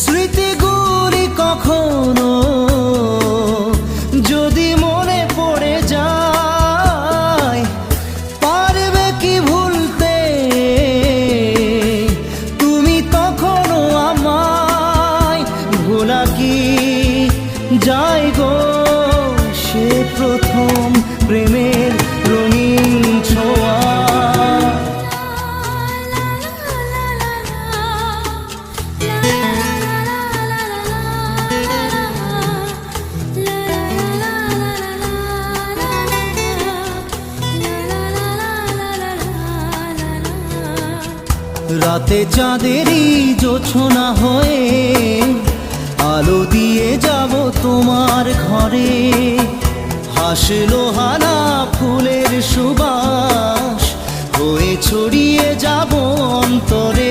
স্মৃতিগুলি কখনো যদি মনে পড়ে যায়, পারবে কি ভুলতে তুমি তখনো আমায়? ভোলা কি যায় গো সে প্রথম প্রেমের রঙিন ছোঁয়া? রাতে চাঁদেরই জোছনা হয়ে আলো দিয়ে যাব তোমার ঘরে। হাসলো হানা ফুলের সুবাস হয়ে ছড়িয়ে যাব অন্তরে।